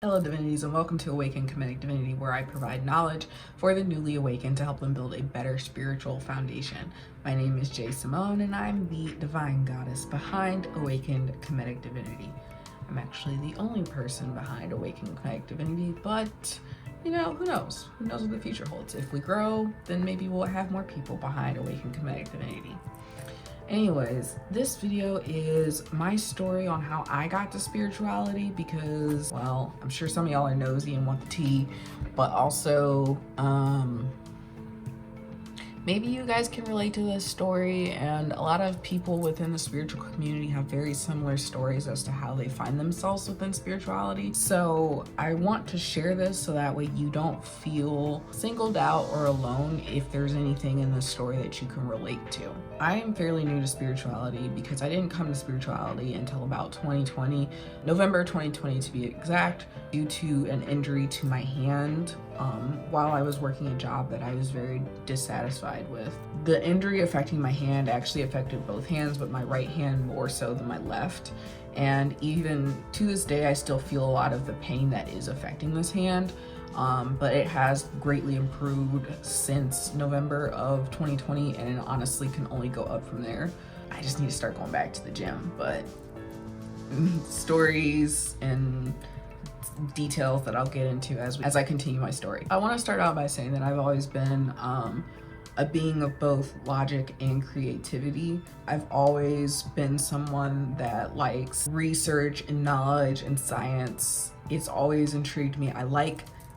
Hello Divinities, and welcome to Awaken Kemetic Divinity, where I provide knowledge for the newly awakened to help them build a better spiritual foundation. My name is Jay Simone, and I'm the divine goddess behind Awakened Kemetic Divinity. I'm actually the only person behind Awakened Kemetic Divinity, but who knows? Who knows what the future holds? If we grow, then maybe we'll have more people behind Awakened Kemetic Divinity. Anyways, this video is my story on how I got to spirituality because, well, I'm sure some of y'all are nosy and want the tea, but also, maybe you guys can relate to this story, and a lot of people within the spiritual community have very similar stories as to how they find themselves within spirituality. So I want to share this so that way you don't feel singled out or alone if there's anything in this story that you can relate to. I am fairly new to spirituality because I didn't come to spirituality until about 2020, November 2020 to be exact, due to an injury to my hand while I was working a job that I was very dissatisfied with. The injury affecting my hand actually affected both hands, but my right hand more so than my left. And even to this day, I still feel a lot of the pain that is affecting this hand. But it has greatly improved since November of 2020, and it honestly can only go up from there. I just need to start going back to the gym, but stories and details that I'll get into as I continue my story. I want to start out by saying that I've always been a being of both logic and creativity. I've always been someone that likes research and knowledge and science. It's always intrigued me.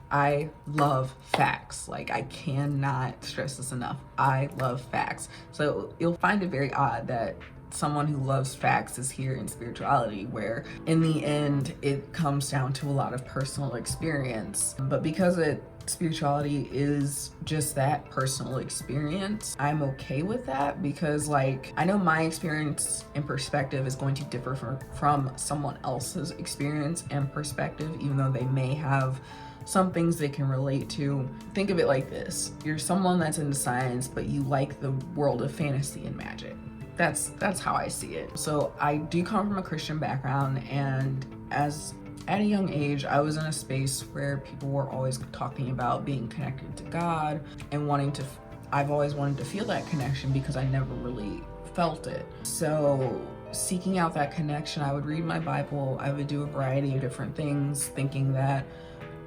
I love facts. Like, I cannot stress this enough. I love facts. So you'll find it very odd that someone who loves facts is here in spirituality, where in the end it comes down to a lot of personal experience. But because spirituality is just that, personal experience, I'm okay with that, because like, I know my experience and perspective is going to differ from someone else's experience and perspective, even though they may have some things they can relate to. Think of it like this: you're someone that's into science, but you like the world of fantasy and magic. That's how I see it. So I do come from a Christian background, and at a young age, I was in a space where people were always talking about being connected to God and I've always wanted to feel that connection because I never really felt it. So seeking out that connection, I would read my Bible, I would do a variety of different things, thinking that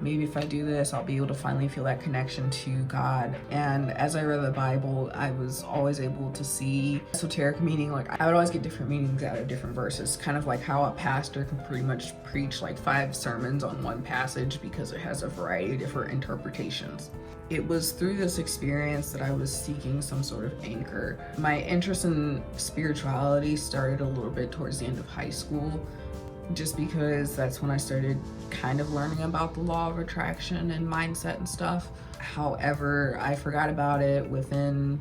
maybe if I do this, I'll be able to finally feel that connection to God. And as I read the Bible, I was always able to see esoteric meaning. Like, I would always get different meanings out of different verses, kind of like how a pastor can pretty much preach like 5 sermons on one passage because it has a variety of different interpretations. It was through this experience that I was seeking some sort of anchor. My interest in spirituality started a little bit towards the end of high school, just because that's when I started kind of learning about the law of attraction and mindset and stuff. However, I forgot about it within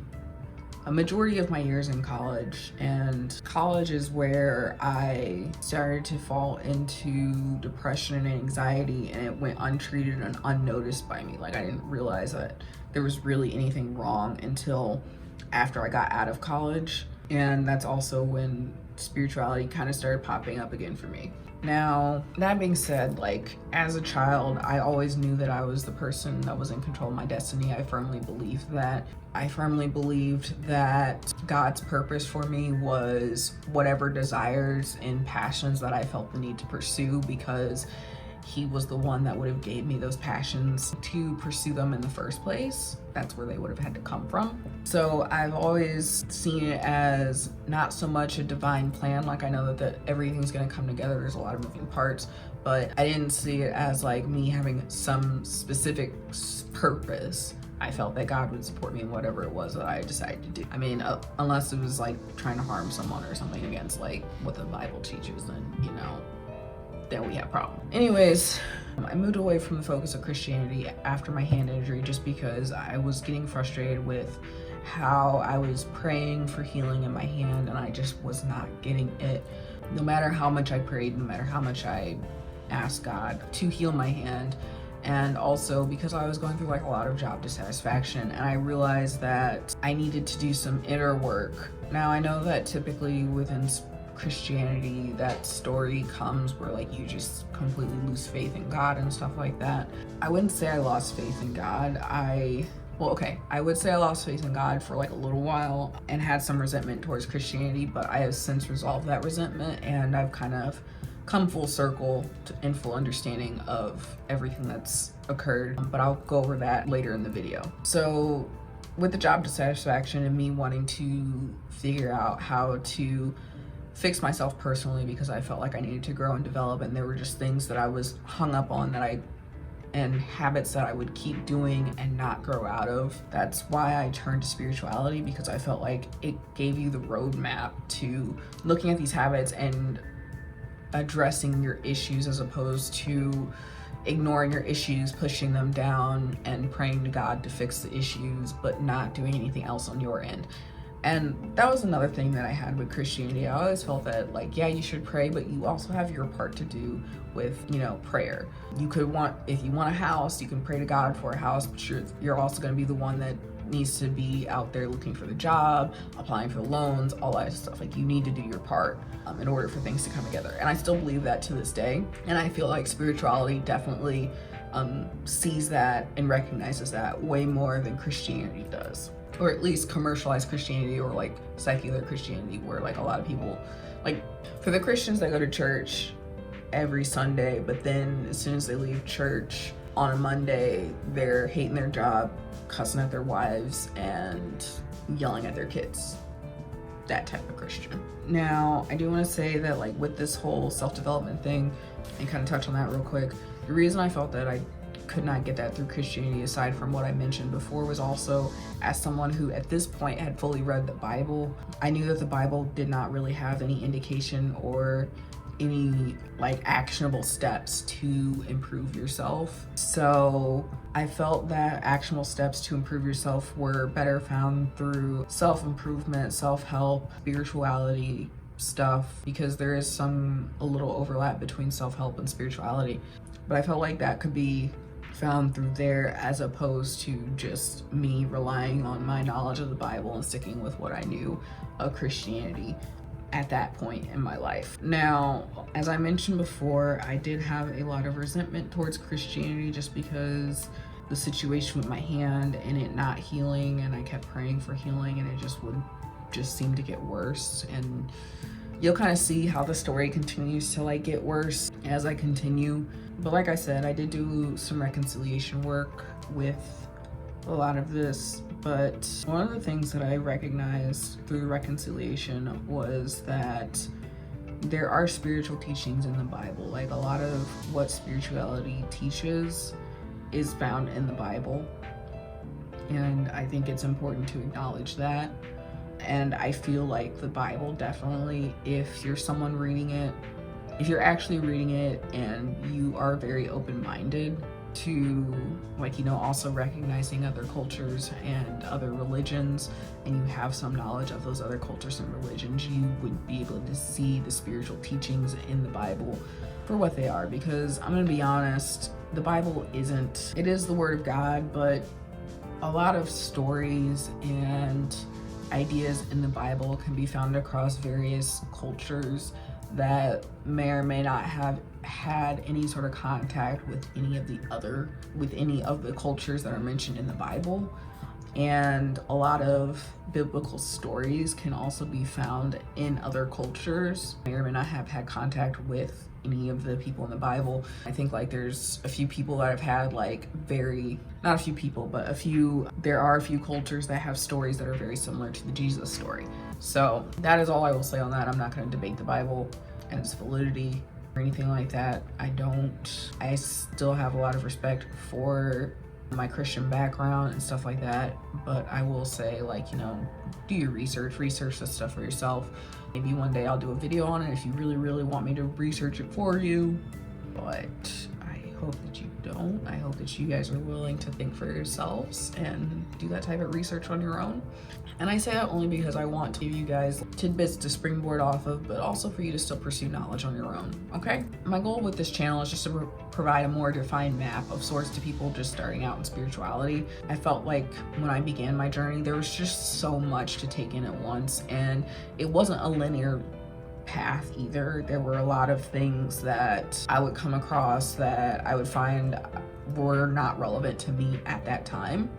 a majority of my years in college, and college is where I started to fall into depression and anxiety, and it went untreated and unnoticed by me. Like, I didn't realize that there was really anything wrong until after I got out of college, and that's also when spirituality kind of started popping up again for me. Now, that being said, like, as a child, I always knew that I was the person that was in control of my destiny. I firmly believed that. I firmly believed that God's purpose for me was whatever desires and passions that I felt the need to pursue, because He was the one that would have gave me those passions to pursue them in the first place. That's where they would have had to come from. So I've always seen it as not so much a divine plan. Like, I know that everything's gonna come together. There's a lot of moving parts, but I didn't see it as like me having some specific purpose. I felt that God would support me in whatever it was that I decided to do. I mean, unless it was like trying to harm someone or something against like what the Bible teaches, then, then we have a problem. Anyways, I moved away from the focus of Christianity after my hand injury, just because I was getting frustrated with how I was praying for healing in my hand, and I just was not getting it. No matter how much I prayed, no matter how much I asked God to heal my hand, and also because I was going through like a lot of job dissatisfaction, and I realized that I needed to do some inner work. Now, I know that typically within Christianity, that story comes where like you just completely lose faith in God and stuff like that. I wouldn't say I lost faith in God. I would say I lost faith in God for like a little while and had some resentment towards Christianity, but I have since resolved that resentment, and I've kind of come full circle in full understanding of everything that's occurred, but I'll go over that later in the video. So with the job dissatisfaction and me wanting to figure out how to fix myself personally, because I felt like I needed to grow and develop, and there were just things that I was hung up on and habits that I would keep doing and not grow out of. That's why I turned to spirituality, because I felt like it gave you the roadmap to looking at these habits and addressing your issues, as opposed to ignoring your issues, pushing them down, and praying to God to fix the issues, but not doing anything else on your end. And that was another thing that I had with Christianity. I always felt that, like, yeah, you should pray, but you also have your part to do with, prayer. If you want a house, you can pray to God for a house, but you're also going to be the one that needs to be out there looking for the job, applying for the loans, all that stuff. Like, you need to do your part in order for things to come together. And I still believe that to this day. And I feel like spirituality definitely sees that and recognizes that way more than Christianity does. Or at least commercialized Christianity, or like secular Christianity, where like a lot of people, like for the Christians that go to church every Sunday, but then as soon as they leave church on a Monday, they're hating their job, cussing at their wives, and yelling at their kids. That type of Christian. Now, I do want to say that, like, with this whole self-development thing, and kind of touch on that real quick, the reason I felt that I could not get that through Christianity, aside from what I mentioned before, was also as someone who at this point had fully read the Bible. I knew that the Bible did not really have any indication or any like actionable steps to improve yourself. So I felt that actionable steps to improve yourself were better found through self-improvement, self-help, spirituality stuff, because there is a little overlap between self-help and spirituality. But I felt like that could be found through there, as opposed to just me relying on my knowledge of the Bible and sticking with what I knew of Christianity at that point in my life. Now, as I mentioned before, I did have a lot of resentment towards Christianity, just because the situation with my hand and it not healing, and I kept praying for healing, and it just seemed to get worse. And you'll kind of see how the story continues to like get worse as I continue. But like I said, I did do some reconciliation work with a lot of this, but one of the things that I recognized through reconciliation was that there are spiritual teachings in the Bible. Like, a lot of what spirituality teaches is found in the Bible, and I think it's important to acknowledge that. And I feel like the Bible definitely, if you're someone reading it, if you're actually reading it and you are very open-minded to, like, also recognizing other cultures and other religions, and you have some knowledge of those other cultures and religions, you would be able to see the spiritual teachings in the Bible for what they are. Because I'm gonna be honest, the Bible it is the Word of God, but a lot of stories and ideas in the Bible can be found across various cultures that may or may not have had any sort of contact with any of the cultures that are mentioned in the Bible. And a lot of biblical stories can also be found in other cultures, may or may not have had contact with any of the people in the Bible. I think like there's a few people that have had there are a few cultures that have stories that are very similar to the Jesus story. So that is all I will say on that. I'm not going to debate the Bible and its validity or anything like that. I still have a lot of respect for my Christian background and stuff like that, but I will say, do your research this stuff for yourself. Maybe one day I'll do a video on it if you really, really want me to research it for you, but I hope that you don't. I hope that you guys are willing to think for yourselves and do that type of research on your own. And I say that only because I want to give you guys tidbits to springboard off of, but also for you to still pursue knowledge on your own, okay? My goal with this channel is just to provide a more defined map of sorts to people just starting out in spirituality. I felt like when I began my journey, there was just so much to take in at once, and it wasn't a linear path either. There were a lot of things that I would come across that I would find were not relevant to me at that time.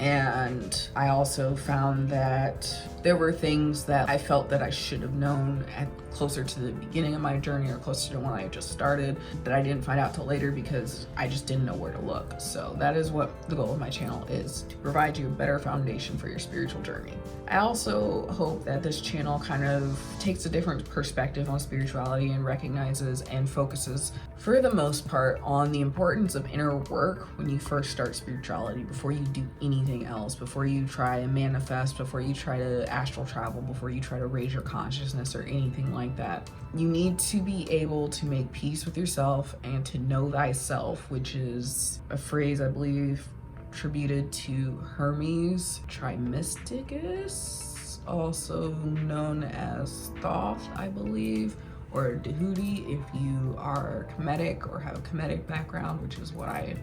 And I also found that there were things that I felt that I should have known closer to the beginning of my journey or closer to when I just started that I didn't find out till later because I just didn't know where to look. So that is what the goal of my channel is, to provide you a better foundation for your spiritual journey. I also hope that this channel kind of takes a different perspective on spirituality and recognizes and focuses, for the most part, on the importance of inner work when you first start spirituality, before you do anything else, before you try and manifest, before you try to astral travel, before you try to raise your consciousness or anything like that. You need to be able to make peace with yourself and to know thyself, which is a phrase I believe attributed to Hermes Trismegistus, also known as Thoth, I believe, or Divinity if you are Kemetic or have a Kemetic background, which is what I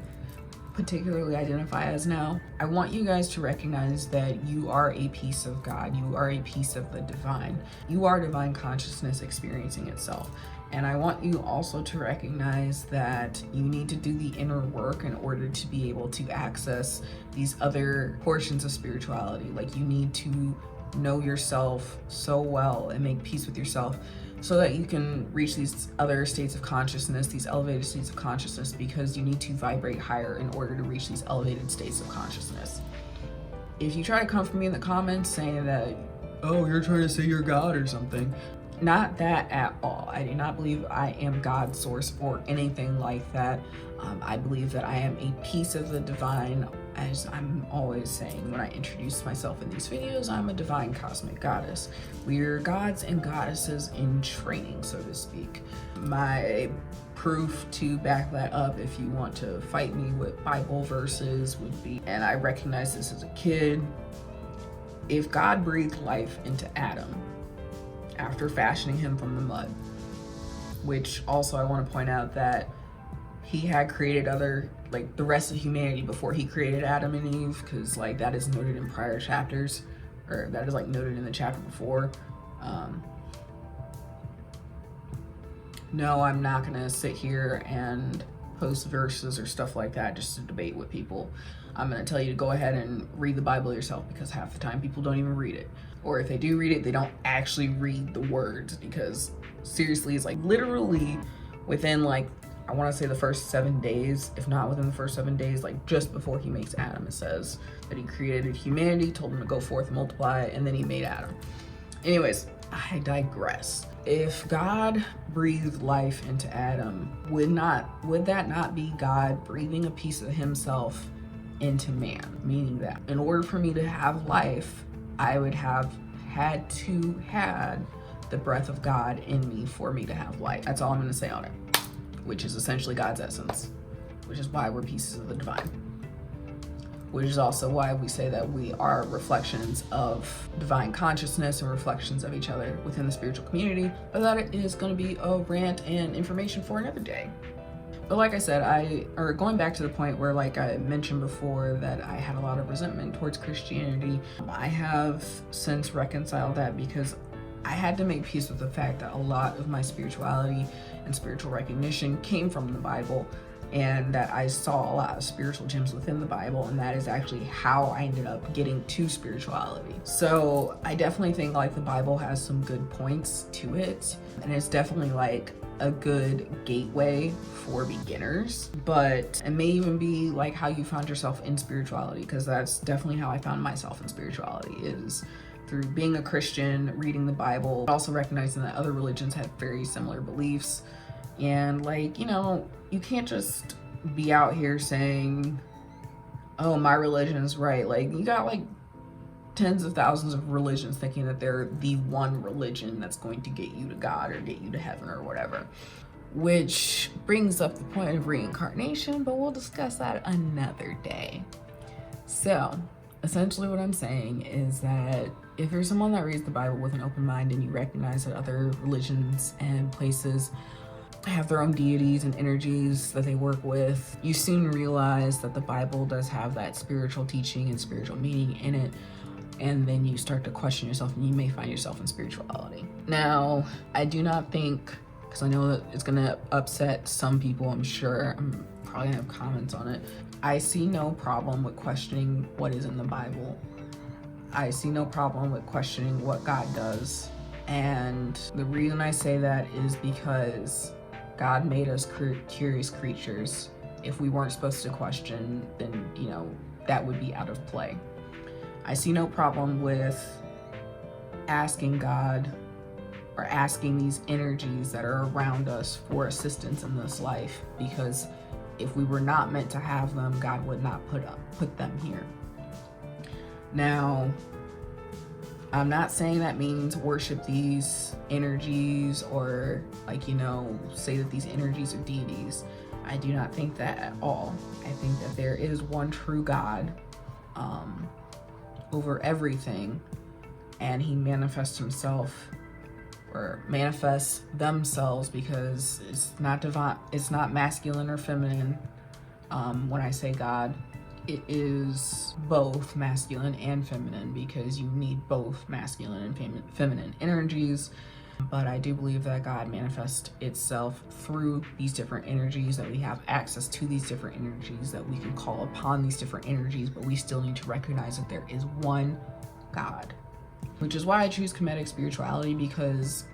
particularly identify as now. I want you guys to recognize that you are a piece of God. You are a piece of the divine. You are divine consciousness experiencing itself. And I want you also to recognize that you need to do the inner work in order to be able to access these other portions of spirituality. Like, you need to know yourself so well and make peace with yourself so that you can reach these other states of consciousness, these elevated states of consciousness, because you need to vibrate higher in order to reach these elevated states of consciousness. If you try to come for me in the comments saying that, oh, you're trying to say you're God or something, not that at all. I do not believe I am God's source or anything like that. I believe that I am a piece of the divine. As I'm always saying when I introduce myself in these videos, I'm a divine cosmic goddess. We're gods and goddesses in training, so to speak. My proof to back that up, if you want to fight me with Bible verses, would be, and I recognized this as a kid, if God breathed life into Adam after fashioning him from the mud, which also I want to point out that he had created the rest of humanity before he created Adam and Eve, because that is noted in prior chapters, or that is noted in the chapter before. No, I'm not gonna sit here and post verses or stuff like that just to debate with people. I'm gonna tell you to go ahead and read the Bible yourself, because half the time people don't even read it. Or if they do read it, they don't actually read the words, because seriously, it's literally within I want to say the first 7 days, if not within the first 7 days, just before he makes Adam, it says that he created humanity, told him to go forth and multiply, and then he made Adam. Anyways, I digress. If God breathed life into Adam, would that not be God breathing a piece of himself into man? Meaning that in order for me to have life, I would have had the breath of God in me for me to have life. That's all I'm going to say on it, which is essentially God's essence, which is why we're pieces of the divine, which is also why we say that we are reflections of divine consciousness and reflections of each other within the spiritual community, but that it is going to be a rant and information for another day. But like I said, going back to the point where I mentioned before that I had a lot of resentment towards Christianity, I have since reconciled that, because I had to make peace with the fact that a lot of my spirituality and spiritual recognition came from the Bible, and that I saw a lot of spiritual gems within the Bible, and that is actually how I ended up getting to spirituality. So I definitely think the Bible has some good points to it, and it's definitely a good gateway for beginners, but it may even be how you found yourself in spirituality, because that's definitely how I found myself in spirituality, is through being a Christian, reading the Bible, also recognizing that other religions have very similar beliefs. And you can't just be out here saying, oh, my religion is right. You got tens of thousands of religions thinking that they're the one religion that's going to get you to God or get you to heaven or whatever, which brings up the point of reincarnation, but we'll discuss that another day. So essentially what I'm saying is that if you're someone that reads the Bible with an open mind and you recognize that other religions and places have their own deities and energies that they work with, you soon realize that the Bible does have that spiritual teaching and spiritual meaning in it. and then you start to question yourself, and you may find yourself in spirituality. Now, I do not think, because I know that it's gonna upset some people, I'm sure, I'm probably gonna have comments on it. I see no problem with questioning what is in the Bible. I see no problem with questioning what God does. And the reason I say that is because God made us curious creatures. If we weren't supposed to question, then, you know, that would be out of play. I see no problem with asking God or asking these energies that are around us for assistance in this life, because if we were not meant to have them, God would not put them here. Now, I'm not saying that means worship these energies or, like, you know, say that these energies are deities. I do not think that at all. I think that there is one true God over everything, and he manifests himself or manifests themselves, because it's not divine, it's not masculine or feminine. When I say God, it is both masculine and feminine, because you need both masculine and feminine energies. But I do believe that God manifests itself through these different energies, that we have access to these different energies, that we can call upon these different energies, but we still need to recognize that there is one God. Which is why I choose Kemetic Spirituality, because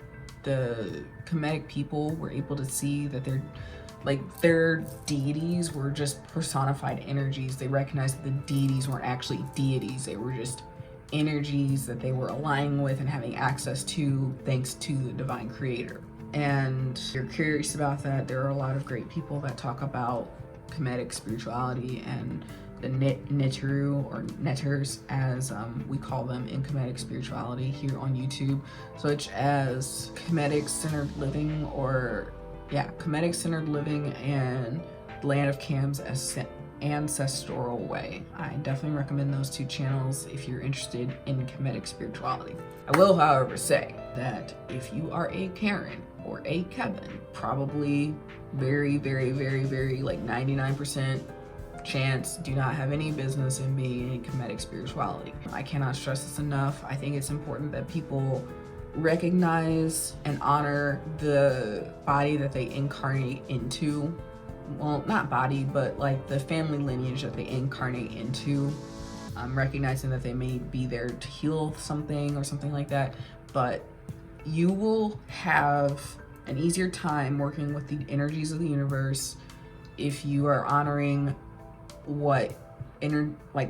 the Kemetic people were able to see that their deities were just personified energies. They recognized that the deities weren't actually deities. They were just energies that they were aligning with and having access to thanks to the divine creator. And if you're curious about that, there are a lot of great people that talk about Kemetic Spirituality and the Neteru, or Netters, as we call them in Kemetic Spirituality here on YouTube, such as Kemetic Centered Living, or Kemetic Centered Living, and Land of Cam's Ancestral Way. I definitely recommend those two channels if you're interested in Kemetic Spirituality. I will, however, say that if you are a Karen or a Kevin, probably very, very, very, very, like 99% chance do not have any business in being in Kemetic Spirituality. I cannot stress this enough. I think it's important that people recognize and honor the body that they incarnate into. Well, not body, but like the family lineage that they incarnate into. Recognizing that they may be there to heal something or something like that, but you will have an easier time working with the energies of the universe if you are honoring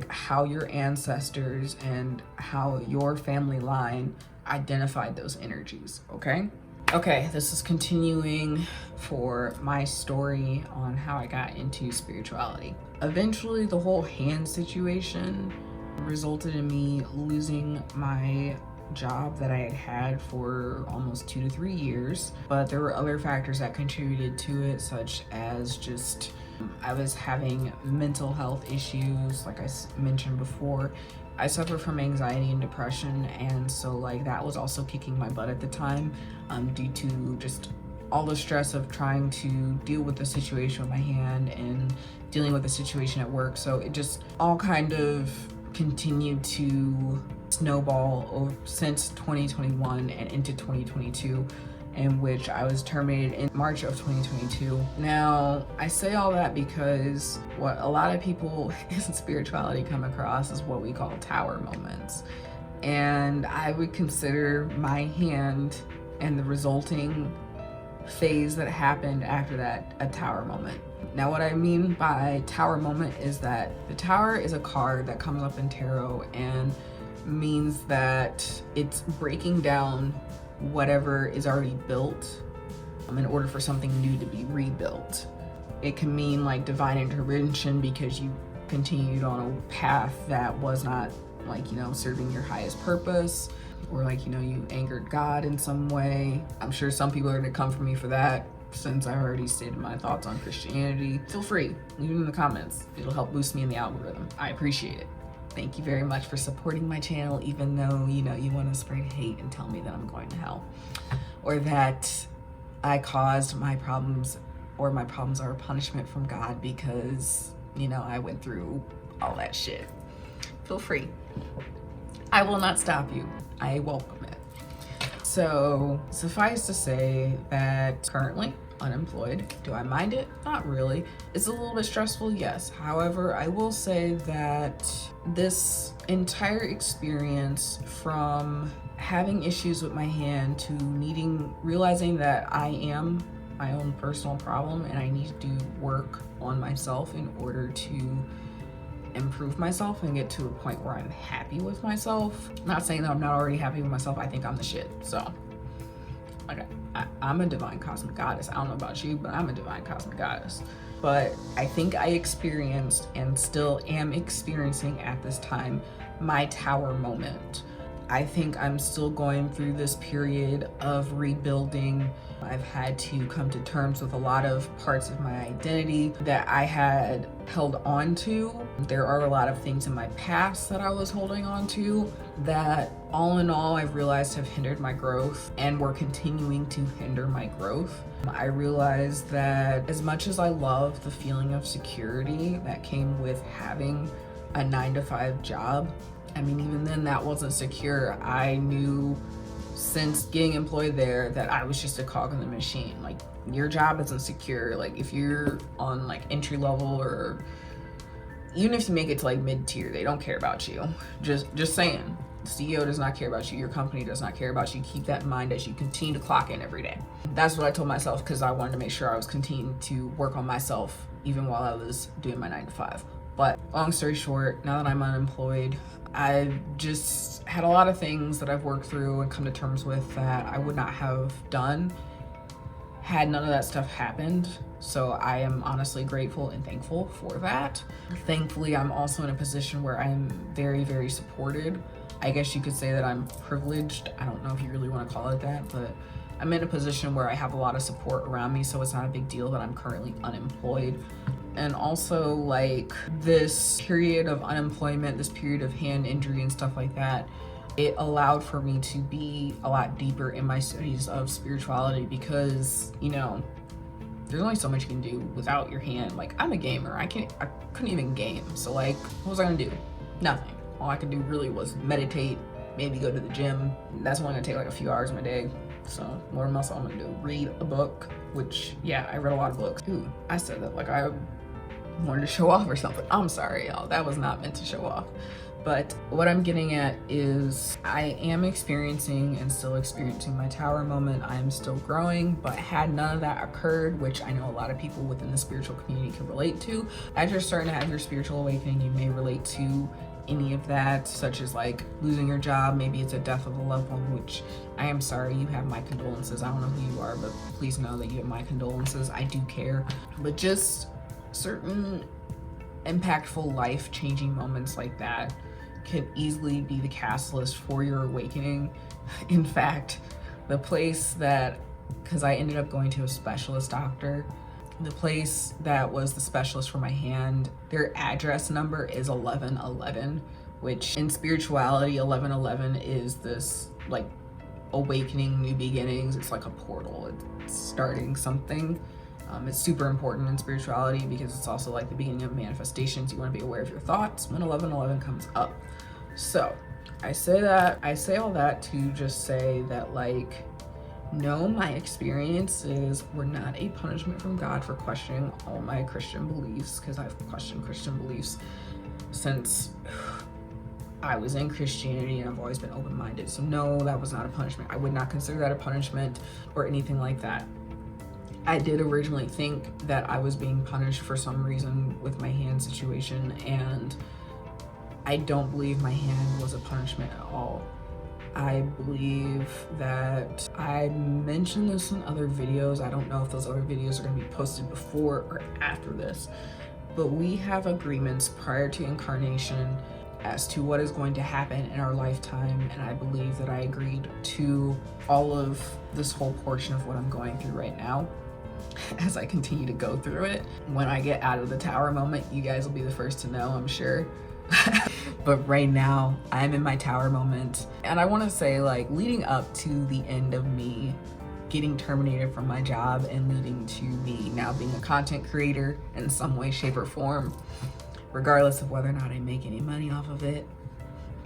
how your ancestors and how your family line identified those energies. Okay, this is continuing for my story on how I got into spirituality. Eventually, the whole hand situation resulted in me losing my job that I had had for almost 2 to 3 years, but there were other factors that contributed to it, such as just I was having mental health issues. Like I mentioned before, I suffer from anxiety and depression, and so like that was also kicking my butt at the time, due to just all the stress of trying to deal with the situation with my hand and dealing with the situation at work. So it just all kind of continued to snowball since 2021 and into 2022, in which I was terminated in March of 2022. Now, I say all that because what a lot of people in spirituality come across is what we call tower moments. And I would consider my hand and the resulting phase that happened after that a tower moment. Now, what I mean by tower moment is that the tower is a card that comes up in tarot and means that it's breaking down whatever is already built in order for something new to be rebuilt. It can mean like divine intervention because you continued on a path that was not, like, you know, serving your highest purpose, or like, you know, you angered God in some way. I'm sure some people are gonna come for me for that, since I've already stated my thoughts on Christianity. Feel free, leave it in the comments. It'll help boost me in the algorithm. I appreciate it. Thank you very much for supporting my channel, even though, you know, you want to spread hate and tell me that I'm going to hell, or that I caused my problems, or my problems are a punishment from God because, you know, I went through all that shit. Feel free. I will not stop you. I welcome it. So suffice to say that currently unemployed. Do I mind it? Not really. It's a little bit stressful, yes. However, I will say that this entire experience, from having issues with my hand to realizing that I am my own personal problem and I need to work on myself in order to improve myself and get to a point where I'm happy with myself. Not saying that I'm not already happy with myself. I think I'm the shit. So like, I'm a divine cosmic goddess. I don't know about you, but I'm a divine cosmic goddess. But I think I experienced and still am experiencing at this time my tower moment. I think I'm still going through this period of rebuilding. I've had to come to terms with a lot of parts of my identity that I had held on to. There are a lot of things in my past that I was holding on to that, all in all, I've realized have hindered my growth and were continuing to hinder my growth. I realized that as much as I love the feeling of security that came with having a 9-to-5 job, I mean, even then that wasn't secure. I knew since getting employed there that I was just a cog in the machine. Like, your job isn't secure. Like, if you're on like entry level, or even if you make it to like mid-tier, they don't care about you. Just saying. The CEO does not care about you. Your company does not care about you. Keep that in mind as you continue to clock in every day. That's what I told myself, because I wanted to make sure I was continuing to work on myself even while I was doing my 9-to-5. But long story short, now that I'm unemployed, I've just had a lot of things that I've worked through and come to terms with that I would not have done had none of that stuff happened. So I am honestly grateful and thankful for that. Thankfully, I'm also in a position where I'm very, very supported. I guess you could say that I'm privileged. I don't know if you really want to call it that, but I'm in a position where I have a lot of support around me, so it's not a big deal that I'm currently unemployed. And also, like, this period of unemployment, this period of hand injury and stuff like that, it allowed for me to be a lot deeper in my studies of spirituality, because, you know, there's only so much you can do without your hand. Like, I'm a gamer. I couldn't even game. So like, what was I gonna do? Nothing. All I could do really was meditate, maybe go to the gym. That's only gonna take like a few hours of my day. So Lord knows what I'm gonna do. Read a book, which, yeah, I read a lot of books. Ooh, I said that like I wanted to show off or something. I'm sorry, y'all. That was not meant to show off. But what I'm getting at is I am experiencing and still experiencing my tower moment. I am still growing, but had none of that occurred, which I know a lot of people within the spiritual community can relate to, as you're starting to have your spiritual awakening, you may relate to any of that, such as like losing your job. Maybe it's a death of a loved one, which I am sorry, you have my condolences. I don't know who you are, but please know that you have my condolences. I do care. But just certain impactful, life-changing moments like that can easily be the catalyst for your awakening. In fact, the place that, because I ended up going to a specialist doctor, the place that was the specialist for my hand, their address number is 1111, which in spirituality, 1111 is this like awakening, new beginnings. It's like a portal. It's starting something. It's super important in spirituality because it's also like the beginning of manifestations. You want to be aware of your thoughts when 1111 comes up. So I say all that to just say that, like, no, my experiences were not a punishment from God for questioning all my Christian beliefs, because I've questioned Christian beliefs since I was in Christianity and I've always been open-minded. So no, that was not a punishment. I would not consider that a punishment or anything like that. I did originally think that I was being punished for some reason with my hand situation, and I don't believe my hand was a punishment at all. I believe that I mentioned this in other videos. I don't know if those other videos are going to be posted before or after this, but we have agreements prior to incarnation as to what is going to happen in our lifetime, and I believe that I agreed to all of this whole portion of what I'm going through right now. As I continue to go through it, when I get out of the tower moment, you guys will be the first to know, I'm sure. But right now, I'm in my tower moment. And I want to say, like, leading up to the end of me getting terminated from my job and leading to me now being a content creator in some way, shape, or form, regardless of whether or not I make any money off of it,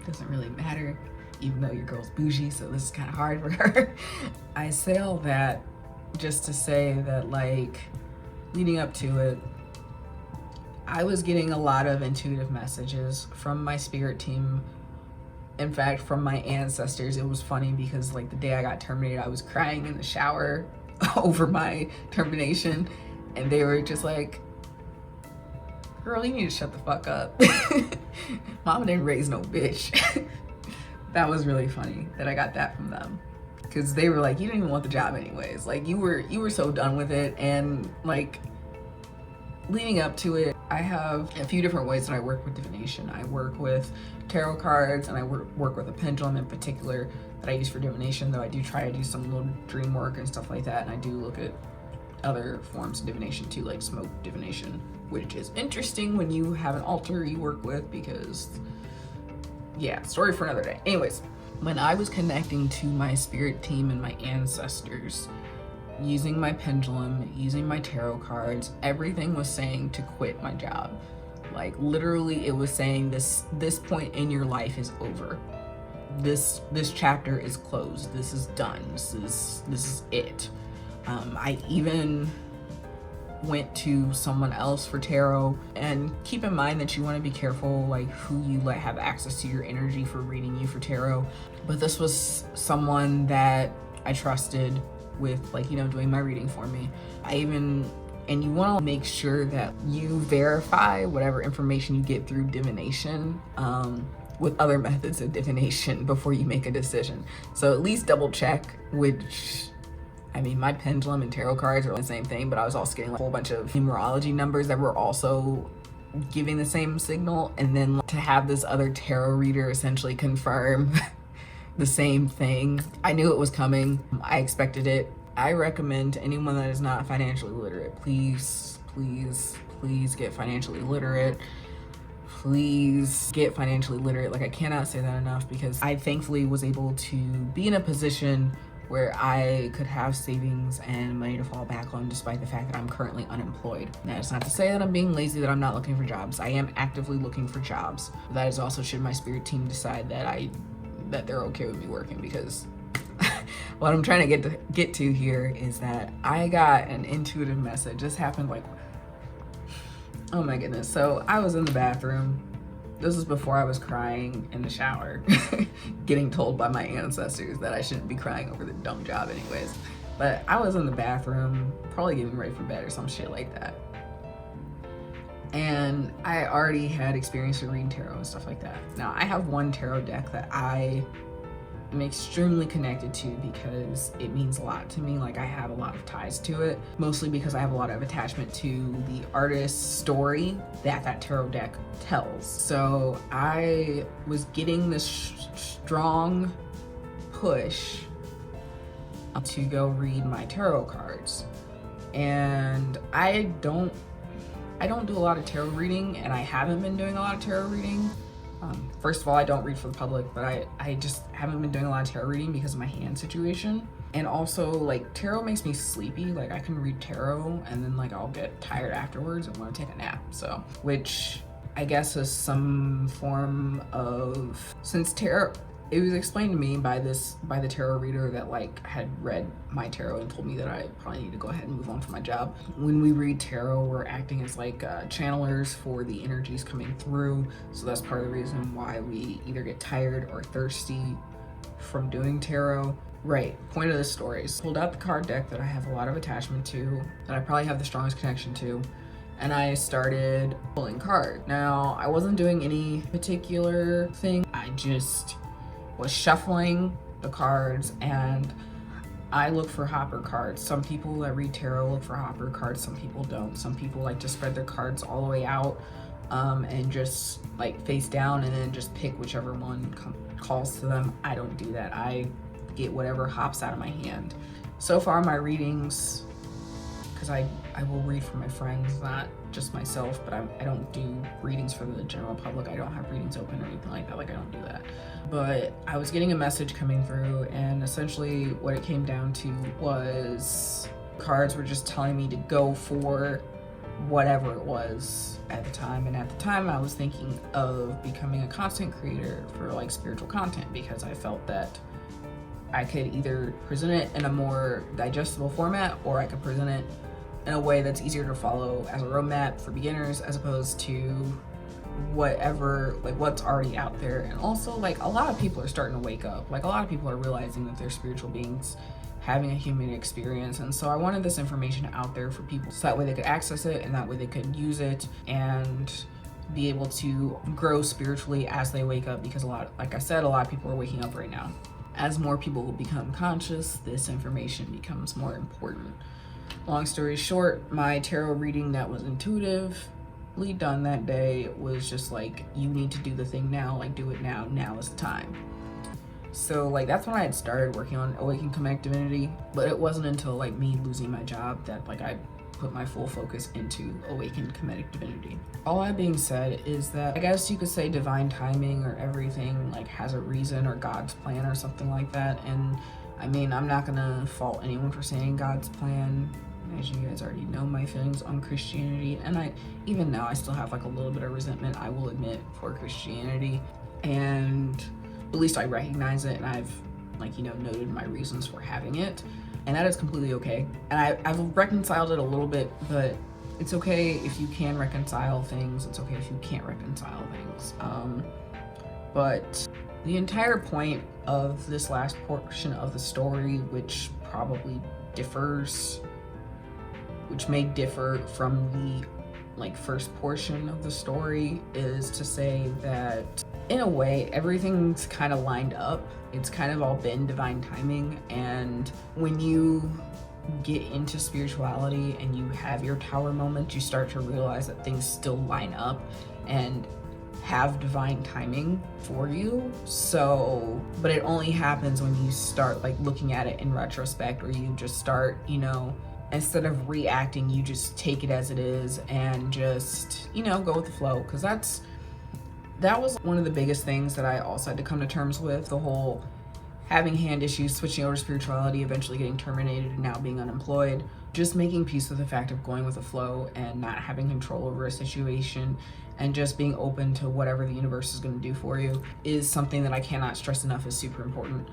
Doesn't really matter, even though your girl's bougie, so this is kind of hard for her. I say all that just to say that, like, leading up to it, I was getting a lot of intuitive messages from my spirit team. In fact, from my ancestors. It was funny because, like, the day I got terminated, I was crying in the shower over my termination, and they were just like, girl, you need to shut the fuck up. Mama didn't raise no bitch. That was really funny that I got that from them, because they were like, you didn't even want the job anyways. Like, you were so done with it. And like, leading up to it, I have a few different ways that I work with divination. I work with tarot cards, and I work with a pendulum in particular that I use for divination, though I do try to do some little dream work and stuff like that. And I do look at other forms of divination too, like smoke divination, which is interesting when you have an altar you work with, because yeah, story for another day. Anyways, when I was connecting to my spirit team and my ancestors, using my pendulum, using my tarot cards, everything was saying to quit my job. Like, literally, it was saying this point in your life is over. This chapter is closed. This is done. This is it. I even went to someone else for tarot, and keep in mind that you want to be careful, like, who you let have access to your energy for reading you for tarot. But this was someone that I trusted with, like, you know, doing my reading for me. And you want to make sure that you verify whatever information you get through divination with other methods of divination before you make a decision. So at least double check, which, I mean, my pendulum and tarot cards are the same thing, but I was also getting like a whole bunch of numerology numbers that were also giving the same signal. And then to have this other tarot reader essentially confirm the same thing, I knew it was coming. I expected it. I recommend to anyone that is not financially literate, please get financially literate. Please get financially literate. Like, I cannot say that enough, because I thankfully was able to be in a position where I could have savings and money to fall back on, despite the fact that I'm currently unemployed. Now, it's not to say that I'm being lazy, that I'm not looking for jobs. I am actively looking for jobs. That is also should my spirit team decide that they're okay with me working, because what I'm trying to get to here is that I got an intuitive message. This happened like, oh my goodness. So I was in the bathroom. This was before I was crying in the shower, getting told by my ancestors that I shouldn't be crying over the dumb job anyways. But I was in the bathroom, probably getting ready for bed or some shit like that. And I already had experience with reading tarot and stuff like that. Now, I have one tarot deck that I am extremely connected to because it means a lot to me. Like, I have a lot of ties to it, mostly because I have a lot of attachment to the artist's story that tarot deck tells. So I was getting this strong push to go read my tarot cards. And I don't do a lot of tarot reading, and I haven't been doing a lot of tarot reading. First of all, I don't read for the public, but I just haven't been doing a lot of tarot reading because of my hand situation. And also, like, tarot makes me sleepy. Like, I can read tarot and then, like, I'll get tired afterwards and want to take a nap. So, which I guess is some form of, since tarot, it was explained to me by the tarot reader that, like, had read my tarot and told me that I probably need to go ahead and move on from my job. When we read tarot, we're acting as like channelers for the energies coming through. So that's part of the reason why we either get tired or thirsty from doing tarot. Right, point of the stories. Pulled out the card deck that I have a lot of attachment to, that I probably have the strongest connection to, and I started pulling cards. Now, I wasn't doing any particular thing. I just was shuffling the cards, and I look for hopper cards. Some people that read tarot look for hopper cards, some people don't. Some people like to spread their cards all the way out and just like face down and then just pick whichever one calls to them. I don't do that. I get whatever hops out of my hand. So far, my readings, because I will read for my friends, not just myself, but I don't do readings for the general public. I don't have readings open or anything like that. Like, I don't do that. But I was getting a message coming through, and essentially what it came down to was cards were just telling me to go for whatever it was at the time. And at the time I was thinking of becoming a content creator for like spiritual content, because I felt that I could either present it in a more digestible format, or I could present it in a way that's easier to follow as a roadmap for beginners, as opposed to whatever, like what's already out there. And also, like, a lot of people are starting to wake up. Like, a lot of people are realizing that they're spiritual beings having a human experience. And so I wanted this information out there for people, so that way they could access it, and that way they could use it and be able to grow spiritually as they wake up. Because like I said, a lot of people are waking up right now. As more people become conscious, this information becomes more important. Long story short, my tarot reading that was intuitively done that day was just like, you need to do the thing now, like do it now, now is the time. So like that's when I had started working on Awakened Kemetic Divinity, but it wasn't until like me losing my job that like I put my full focus into Awakened Kemetic Divinity. All that being said is that I guess you could say divine timing, or everything like has a reason, or God's plan or something like that. And I mean, I'm not gonna fault anyone for saying God's plan. As you guys already know my feelings on Christianity, and even now I still have like a little bit of resentment, I will admit, for Christianity. And at least I recognize it, and I've like, you know, noted my reasons for having it. And that is completely okay. And I've reconciled it a little bit, but it's okay if you can reconcile things. It's okay if you can't reconcile things. But the entire point of this last portion of the story, which probably differs, which may differ from the like first portion of the story, is to say that in a way everything's kind of lined up. It's kind of all been divine timing. And when you get into spirituality and you have your tower moment, you start to realize that things still line up and have divine timing for you. So, but it only happens when you start like looking at it in retrospect, or you just start, you know, instead of reacting, you just take it as it is and just, you know, go with the flow. Because that was one of the biggest things that I also had to come to terms with, the whole having hand issues, switching over to spirituality, eventually getting terminated, and now being unemployed. Just making peace with the fact of going with the flow and not having control over a situation, and just being open to whatever the universe is going to do for you, is something that I cannot stress enough is super important.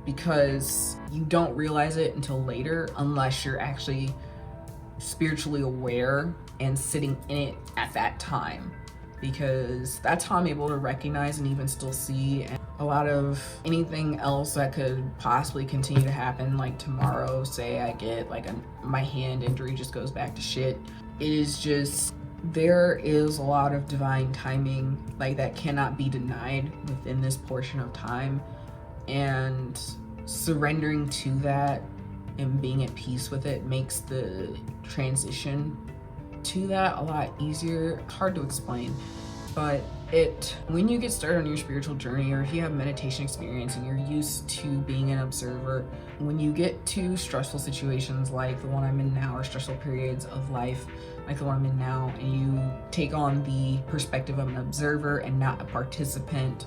Because you don't realize it until later, unless you're actually spiritually aware and sitting in it at that time. Because that's how I'm able to recognize and even still see a lot of anything else that could possibly continue to happen. Like tomorrow, say I get like my hand injury just goes back to shit. It is just, there is a lot of divine timing like that cannot be denied within this portion of time. And surrendering to that and being at peace with it makes the transition to that a lot easier. Hard to explain, but when you get started on your spiritual journey, or if you have meditation experience and you're used to being an observer, when you get to stressful situations like the one I'm in now, or stressful periods of life like the one I'm in now, and you take on the perspective of an observer and not a participant,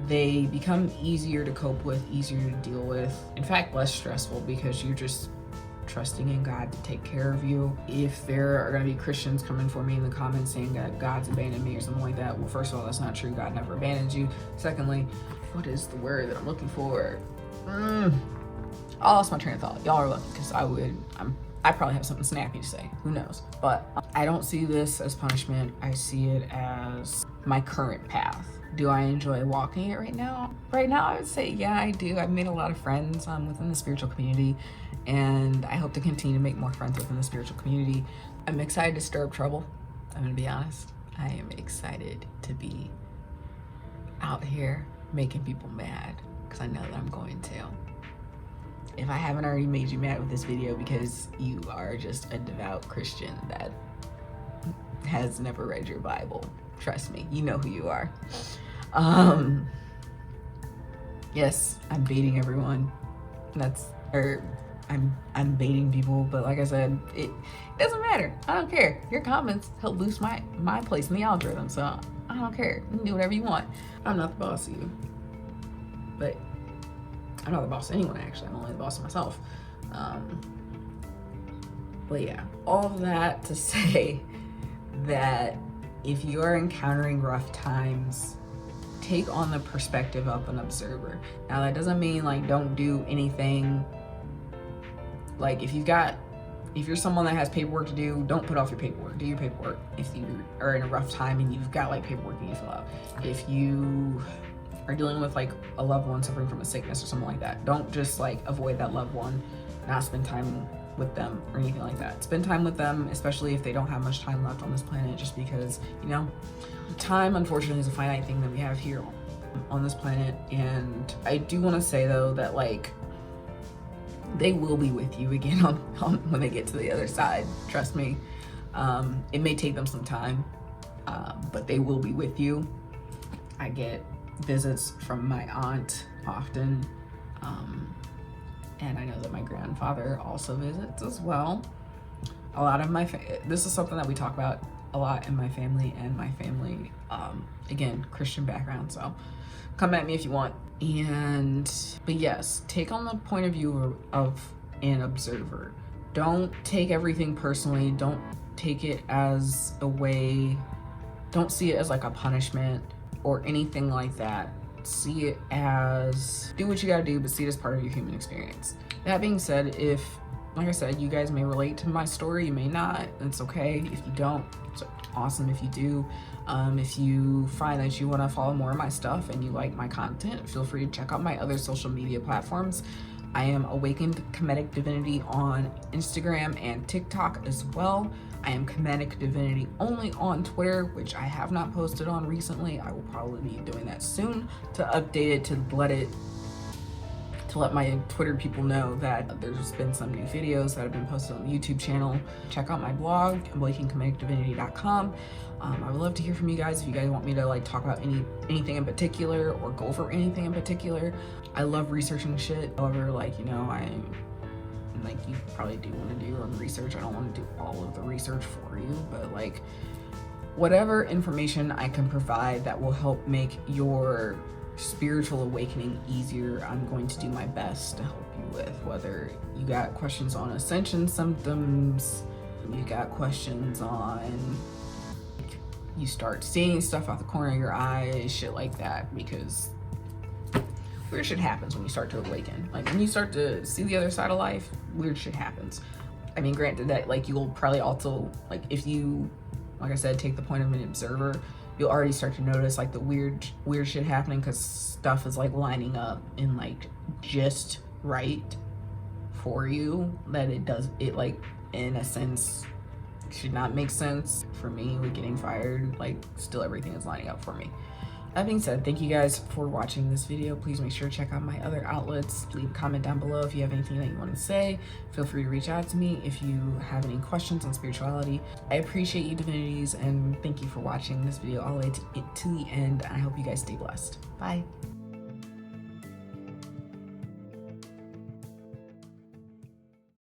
they become easier to cope with, easier to deal with, in fact less stressful, because you're just trusting in God to take care of you. If there are going to be Christians coming for me in the comments saying that God's abandoned me or something like that, well, first of all, that's not true. God never abandons you. Secondly, what is the word that I'm looking for? I lost my train of thought. Y'all are lucky, because I probably have something snappy to say. Who knows? But I don't see this as punishment. I see it as my current path. Do I enjoy walking it right now? Right now, I would say, yeah, I do. I've made a lot of friends within the spiritual community, and I hope to continue to make more friends within the spiritual community. I'm excited to stir up trouble. I'm gonna be honest. I am excited to be out here making people mad, because I know that I'm going to. If I haven't already made you mad with this video because you are just a devout Christian that has never read your Bible, trust me, you know who you are. Yes, I'm baiting everyone. I'm baiting people, but like I said, it doesn't matter. I don't care. Your comments help boost my place in the algorithm, so I don't care. You can do whatever you want. I'm not the boss of you, but I'm not the boss of anyone, actually. I'm only the boss of myself. But yeah, all of that to say that if you are encountering rough times, take on the perspective of an observer. Now that doesn't mean like don't do anything. Like if you're someone that has paperwork to do, don't put off your paperwork. Do your paperwork. If you are in a rough time and you've got like paperwork you need to fill out. If you are dealing with like a loved one suffering from a sickness or something like that, don't just like avoid that loved one, not spend time with them or anything like that. Spend time with them, especially if they don't have much time left on this planet, just because, you know, time unfortunately is a finite thing that we have here on this planet. And I do want to say though that like they will be with you again on when they get to the other side. Trust me. It may take them some time, but they will be with you. I get visits from my aunt often, and I know that my grandfather also visits as well. A lot of this is something that we talk about a lot in my family, and my family, again, Christian background, so come at me if you want. But yes, take on the point of view of an observer. Don't take everything personally. Don't take it as a way, don't see it as like a punishment or anything like that. See it as, do what you gotta do, but see it as part of your human experience. That being said, if, like I said, you guys may relate to my story, you may not, it's okay. If you don't, it's awesome if you do. If you find that you want to follow more of my stuff and you like my content, feel free to check out my other social media platforms. I am Awakened Kemetic Divinity on Instagram and TikTok as well. I am Kemetic Divinity only on Twitter, which I have not posted on recently. I will probably be doing that soon to update it, to let my Twitter people know that there's been some new videos that have been posted on the YouTube channel. Check out my blog, awakenedkemeticdivinity.com. I would love to hear from you guys if you guys want me to like talk about anything in particular or go over anything in particular. I love researching shit. However, like, you know, like you probably do want to do your own research. I don't want to do all of the research for you, but like whatever information I can provide that will help make your spiritual awakening easier, I'm going to do my best to help you with. Whether you got questions on ascension symptoms, you got questions on you start seeing stuff out the corner of your eyes, shit like that, because weird shit happens when you start to awaken. Like when you start to see the other side of life, weird shit happens. I mean, granted that like you'll probably also, like if you, like I said, take the point of an observer, you'll already start to notice like the weird shit happening because stuff is like lining up and like just right for you, that it like in a sense should not make sense. For me with getting fired, like still everything is lining up for me. That being said, thank you guys for watching this video. Please make sure to check out my other outlets. Leave a comment down below if you have anything that you want to say. Feel free to reach out to me if you have any questions on spirituality. I appreciate you, divinities, and thank you for watching this video all the way to the end. I hope you guys stay blessed. Bye.